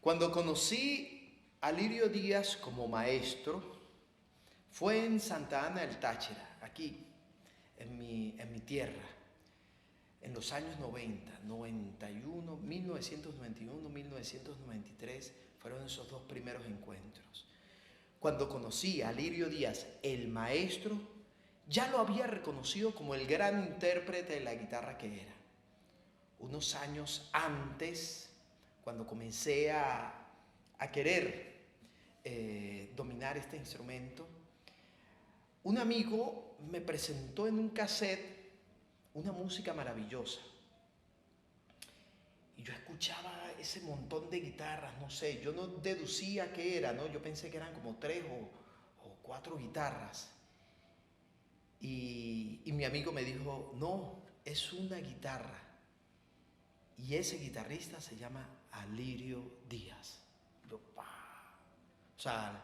Cuando conocí a Lirio Díaz como maestro, fue en Santa Ana del Táchira, aquí, en mi tierra, en los años 90, 91, 1991, 1993, fueron esos dos primeros encuentros. Cuando conocí a Lirio Díaz, el maestro, ya lo había reconocido como el gran intérprete de la guitarra que era. Unos años antes, cuando comencé a querer dominar este instrumento, un amigo me presentó en un cassette una música maravillosa. Y yo escuchaba ese montón de guitarras, no sé, yo no deducía qué era, ¿no? Yo pensé que eran como 3 o 4 guitarras. Y mi amigo me dijo, no, es una guitarra. Y ese guitarrista se llama Alirio Díaz. Yo, ¡pah! O sea,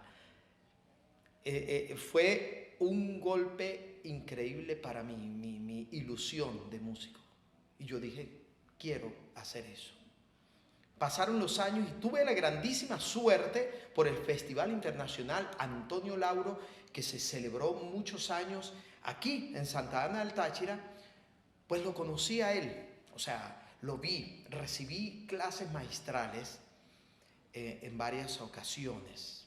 fue un golpe increíble para mí, mi ilusión de músico. Y yo dije, quiero hacer eso. Pasaron los años y tuve la grandísima suerte por el Festival Internacional Antonio Lauro, que se celebró muchos años aquí en Santa Ana del Táchira, pues lo conocí a él. O sea, lo vi, recibí clases magistrales en varias ocasiones.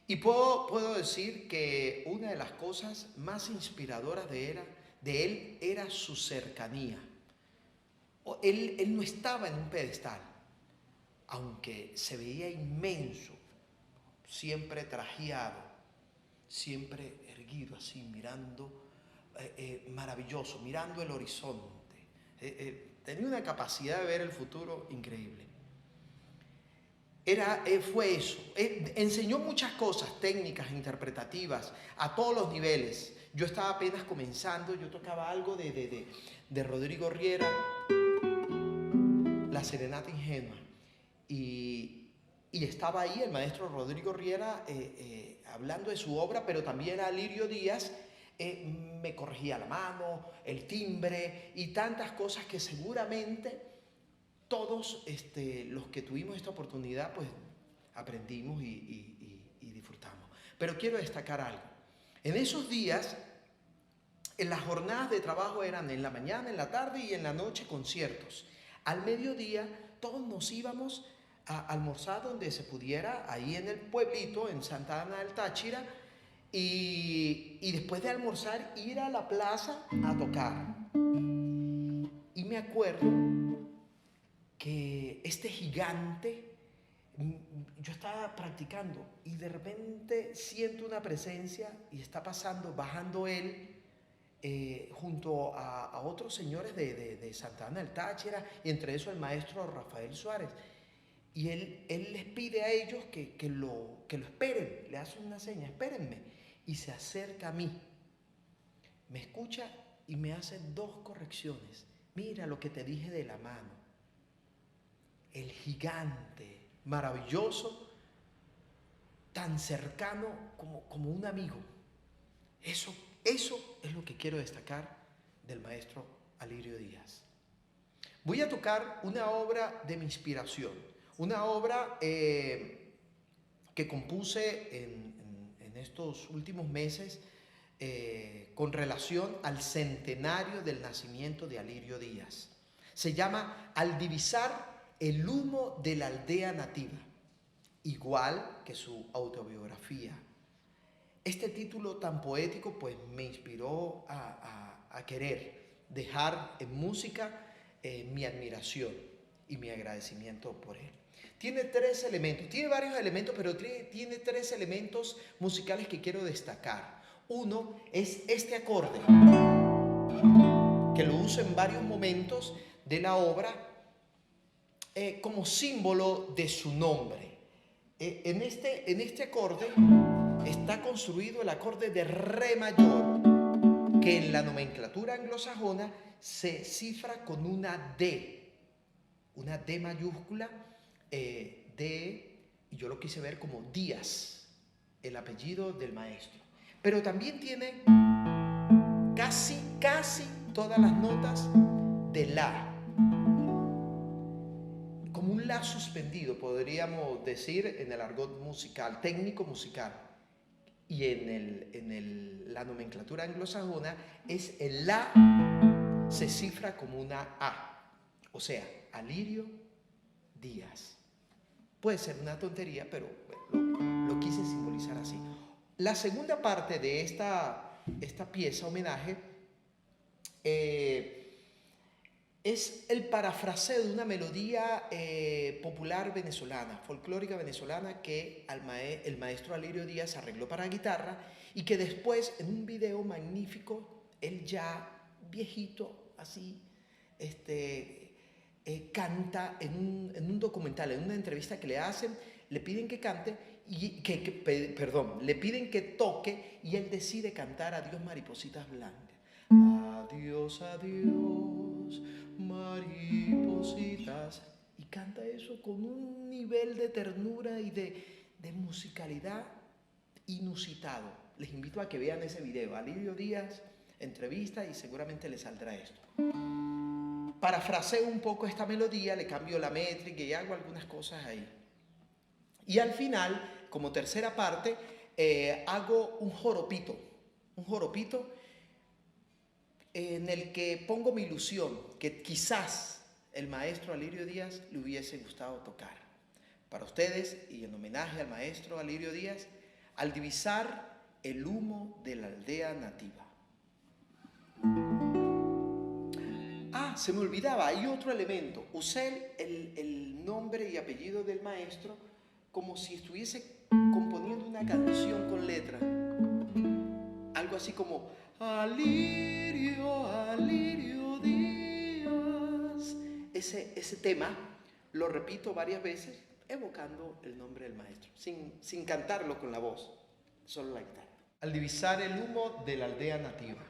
Y puedo decir que una de las cosas más inspiradoras de él era su cercanía. Él no estaba en un pedestal, aunque se veía inmenso, siempre trajeado, siempre erguido así, mirando, maravilloso, mirando el horizonte. Tenía una capacidad de ver el futuro increíble. Fue eso. Enseñó muchas cosas técnicas, interpretativas, a todos los niveles. Yo estaba apenas comenzando, yo tocaba algo de Rodrigo Riera, La Serenata Ingenua. Y estaba ahí el maestro Rodrigo Riera hablando de su obra, pero también Alirio Díaz me corregía la mano, el timbre y tantas cosas que seguramente todos los que tuvimos esta oportunidad, pues aprendimos y disfrutamos. Pero quiero destacar algo. En esos días, en las jornadas de trabajo eran en la mañana, en la tarde y en la noche conciertos. Al mediodía, todos nos íbamos a almorzar donde se pudiera, ahí en el pueblito, en Santa Ana del Táchira, y después de almorzar, ir a la plaza a tocar. Y me acuerdo que este gigante, yo estaba practicando y de repente siento una presencia y está pasando, bajando él junto a otros señores de Santa Ana del Táchira, y entre eso el maestro Rafael Suárez. Y él les pide a ellos que lo esperen, le hace una seña, espérenme, y se acerca a mí, me escucha y me hace 2 correcciones. Mira lo que te dije de la mano. El gigante, maravilloso, tan cercano como un amigo. Eso es lo que quiero destacar del maestro Alirio Díaz. Voy a tocar una obra de mi inspiración, una obra que compuse en estos últimos meses con relación al centenario del nacimiento de Alirio Díaz. Se llama Al divisar el humo de la aldea nativa, igual que su autobiografía. Este título tan poético pues me inspiró a querer dejar en música mi admiración y mi agradecimiento por él. Tiene 3 elementos, tiene varios elementos, pero tiene 3 elementos musicales que quiero destacar. Uno es este acorde, que lo uso en varios momentos de la obra como símbolo de su nombre. En este acorde está construido el acorde de re mayor, que en la nomenclatura anglosajona se cifra con una D mayúscula, D, y yo lo quise ver como Díaz, el apellido del maestro. Pero también tiene casi todas las notas de la. Como un la suspendido, podríamos decir en el argot musical, técnico musical. Y en la nomenclatura anglosajona es el la se cifra como una A. O sea, Alirio Díaz. Puede ser una tontería, pero bueno, lo quise simbolizar así. La segunda parte de esta pieza, homenaje, es el parafraseo de una melodía popular venezolana, folclórica venezolana, que el maestro Alirio Díaz arregló para guitarra y que después, en un video magnífico, él ya viejito, así, canta en un documental, en una entrevista que le hacen, le piden que cante, le piden que toque y él decide cantar Adiós maripositas blancas. Adiós, adiós, maripositas. Y canta eso con un nivel de ternura y de musicalidad inusitado. Les invito a que vean ese video. Alirio Díaz, entrevista, y seguramente les saldrá esto. Parafraseo un poco esta melodía, le cambio la métrica y hago algunas cosas ahí. Y al final, como tercera parte, hago un joropito en el que pongo mi ilusión, que quizás el maestro Alirio Díaz le hubiese gustado tocar. Para ustedes, y en homenaje al maestro Alirio Díaz, al divisar el humo de la aldea nativa. Se me olvidaba, hay otro elemento. Usé el nombre y apellido del maestro como si estuviese componiendo una canción con letra. Algo así como Alirio, Alirio Díaz. Ese tema lo repito varias veces, evocando el nombre del maestro, sin cantarlo con la voz, solo la guitarra. Al divisar el humo de la aldea nativa.